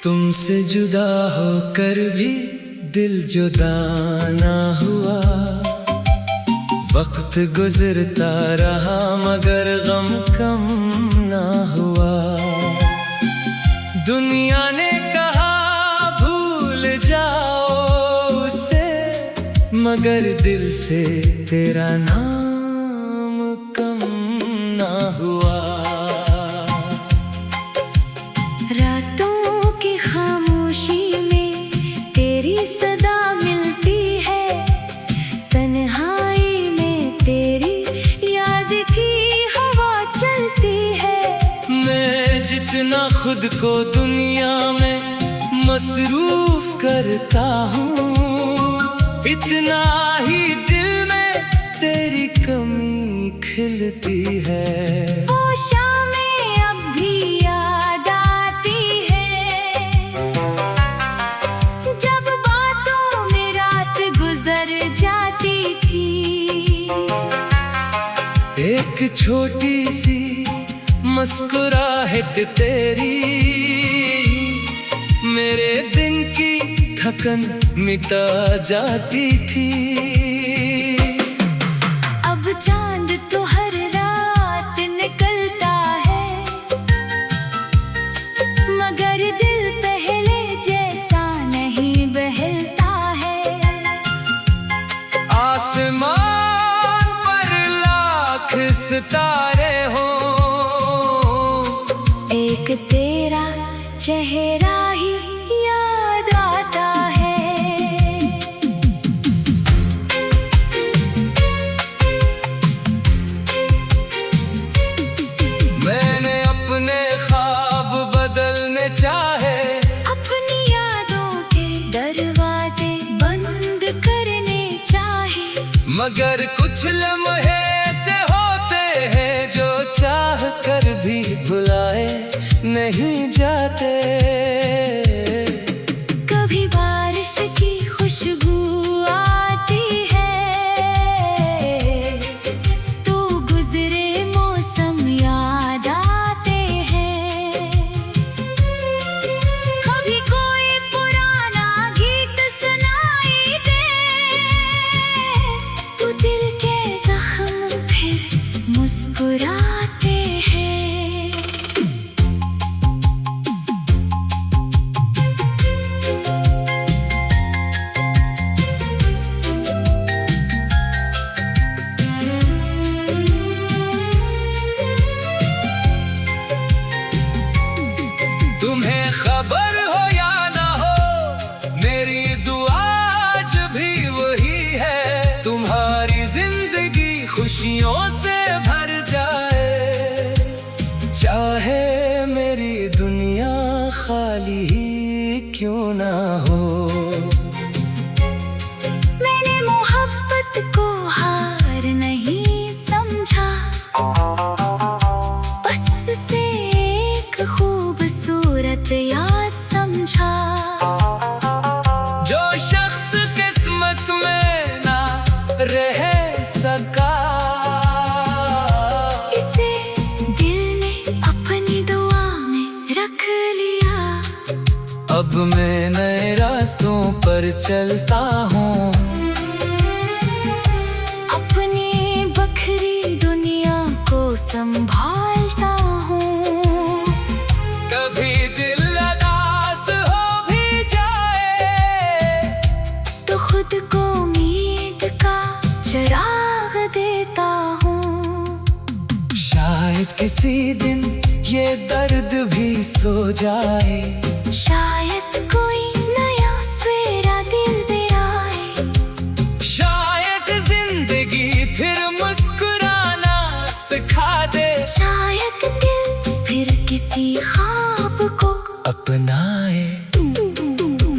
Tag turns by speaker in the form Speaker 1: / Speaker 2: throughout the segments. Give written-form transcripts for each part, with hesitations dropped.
Speaker 1: तुमसे जुदा होकर भी दिल जुदा ना हुआ। वक्त गुजरता रहा मगर गम कम ना हुआ। दुनिया ने कहा भूल जाओ उसे, मगर दिल से तेरा नाम कम ना हुआ।
Speaker 2: रातों की खामोशी में तेरी सदा मिलती है, तन्हाई में तेरी याद की हवा चलती है।
Speaker 1: मैं जितना खुद को दुनिया में मसरूफ करता हूँ, इतना ही दिल में तेरी कमी खिलती है।
Speaker 2: वो शामें अब भी याद आती है, जब बातों में रात गुजर जाती थी।
Speaker 1: एक छोटी सी मुस्कुराहट तेरी मेरे दिन की थकन मिटा जाती थी।
Speaker 2: अब चांद तो हर रात निकलता है, मगर दिल पहले जैसा नहीं बहलता है।
Speaker 1: आसमान पर लाख सितारे हो,
Speaker 2: एक तेरा चेहरा ही याद आता है।
Speaker 1: मैंने अपने ख्वाब बदलने चाहे,
Speaker 2: अपनी यादों के दरवाजे बंद करने चाहे,
Speaker 1: मगर कुछ लम्हे ऐसे होते हैं जो चाह कर भी भुलाए नहीं जाते।
Speaker 2: कभी बारिश की खुशबू आती है, तो गुजरे मौसम याद आते हैं। कभी कोई पुराना गीत सुनाई दे, तो दिल के जख्म फिर मुस्कुराते हैं।
Speaker 1: तुम्हें खबर हो या ना हो, मेरी दुआ आज भी वही है। तुम्हारी जिंदगी खुशियों से भर जाए, चाहे मेरी दुनिया खाली ही क्यों ना हो।
Speaker 2: मैंने मोहब्बत को हार नहीं समझा, बस से एक खूबसूरत याद समझा।
Speaker 1: जो शख्स किस्मत में ना रह सका,
Speaker 2: इसे दिल ने अपनी दुआ में रख लिया।
Speaker 1: अब मैं नए रास्तों पर चलता हूँ,
Speaker 2: अपनी बखरी दुनिया को संभालता हूँ।
Speaker 1: कभी दिल उदास हो भी जाए,
Speaker 2: तो खुद को उम्मीद का चिराग देता हूँ।
Speaker 1: शायद किसी दिन ये दर्द भी सो जाए,
Speaker 2: शायद कोई नया सवेरा दिल दे आए।
Speaker 1: शायद जिंदगी फिर मुस्कुराना सिखा दे,
Speaker 2: शायद दिल फिर किसी ख्वाब को
Speaker 1: अपनाए।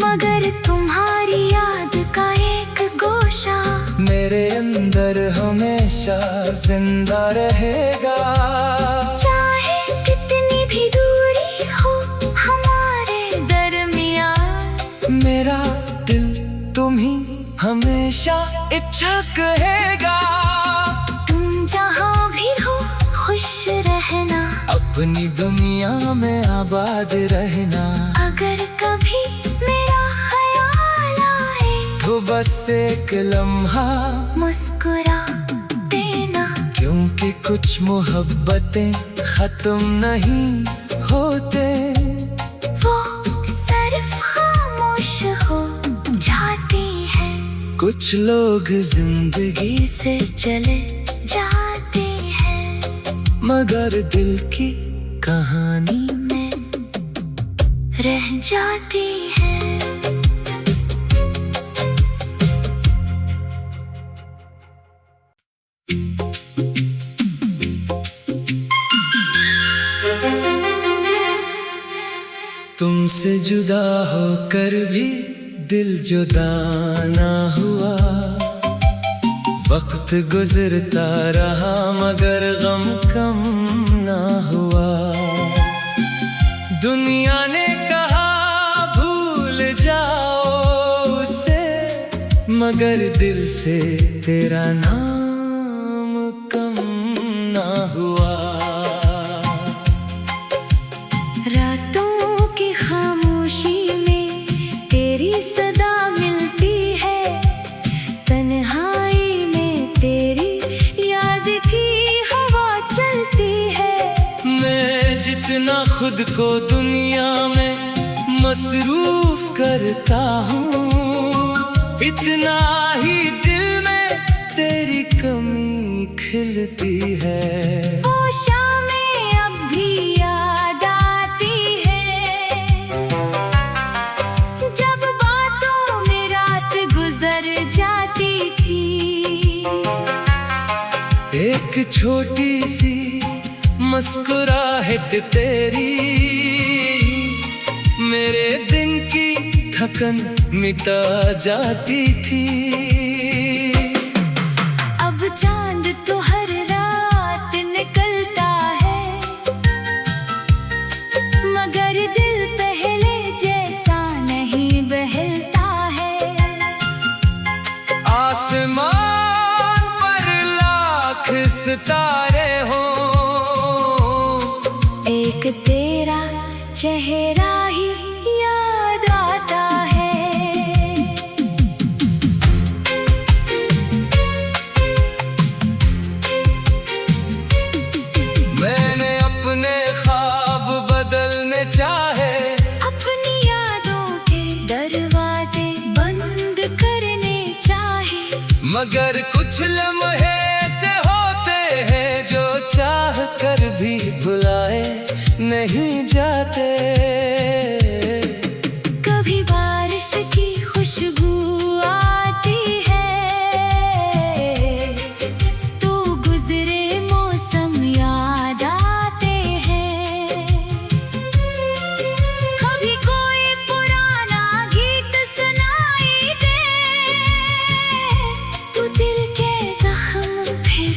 Speaker 2: मगर तुम्हारी याद का एक गोशा
Speaker 1: मेरे अंदर हमेशा जिंदा रहेगा।
Speaker 2: चाहे कितनी भी दूरी हो हमारे दरमियान,
Speaker 1: मेरा दिल तुम ही हमेशा इच्छा कहेगा।
Speaker 2: तुम जहाँ भी हो खुश रहना,
Speaker 1: अपनी दुनिया में आबाद रहना।
Speaker 2: अगर
Speaker 1: हो बस एक लम्हा
Speaker 2: मुस्कुरा देना,
Speaker 1: क्योंकि कुछ मोहब्बतें खत्म नहीं होते।
Speaker 2: वो सिर्फ खामोश हो जाती है,
Speaker 1: कुछ लोग जिंदगी
Speaker 2: से चले जाते हैं,
Speaker 1: मगर दिल की कहानी
Speaker 2: में रह जाती है।
Speaker 1: तुमसे जुदा होकर भी दिल जुदा ना हुआ, वक्त गुजरता रहा मगर गम कम ना हुआ। दुनिया ने कहा भूल जाओ उसे, मगर दिल से तेरा नाम कम ना हुआ।
Speaker 2: रातों की खामोशी में तेरी सदा मिलती है, तन्हाई में तेरी याद की हवा चलती है।
Speaker 1: मैं जितना खुद को दुनिया में मसरूफ करता हूँ, इतना ही दिल में तेरी कमी खिलती है।
Speaker 2: वो शामें अब भी याद आती है, जब बातों में रात गुजर जाती थी।
Speaker 1: एक छोटी सी मुस्कुराहट तेरी मेरे दिन की थकन मिटा जाती थी।
Speaker 2: अब चांद तो हर रात निकलता है, मगर दिल पहले जैसा नहीं बहलता है।
Speaker 1: आसमान पर लाख सितारे हो,
Speaker 2: एक तेरा चेहरा ही याद आता है।
Speaker 1: मैंने अपने ख्वाब बदलने चाहे,
Speaker 2: अपनी यादों के दरवाजे बंद करने चाहे,
Speaker 1: मगर कुछ लम्हे से होते हैं जो चाह कर भी भुलाए नहीं जाते।
Speaker 2: कभी बारिश की खुशबू आती है, तो गुजरे मौसम याद आते हैं। कभी कोई पुराना गीत सुनाई दे, तो दिल के जख्म फिर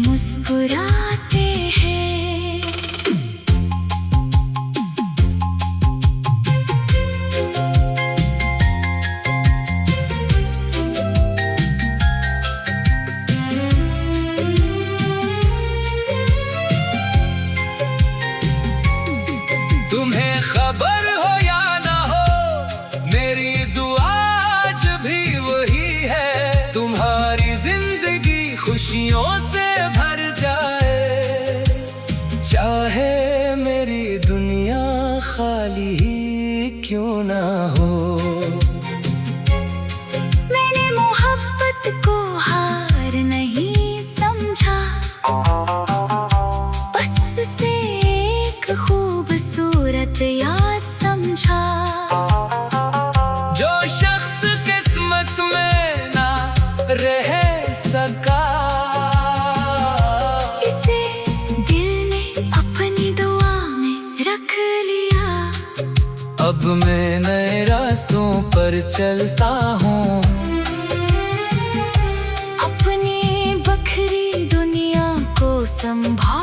Speaker 2: मुस्कुराते हैं।
Speaker 1: तुम्हें खबर हो या ना हो, मेरी दुआ आज भी वही है। तुम्हारी जिंदगी खुशियों से भर जाए, चाहे मेरी दुनिया खाली ही क्यों ना हो।
Speaker 2: मैंने मोहब्बत को हार नहीं समझा, बस से एक खूबसूरत याद समझा।
Speaker 1: जो शख्स किस्मत में ना रह सका,
Speaker 2: इसे दिल ने अपनी दुआ में रख लिया।
Speaker 1: अब मैं नए रास्तों पर चलता हूँ,
Speaker 2: अपनी बखरी दुनिया को संभाल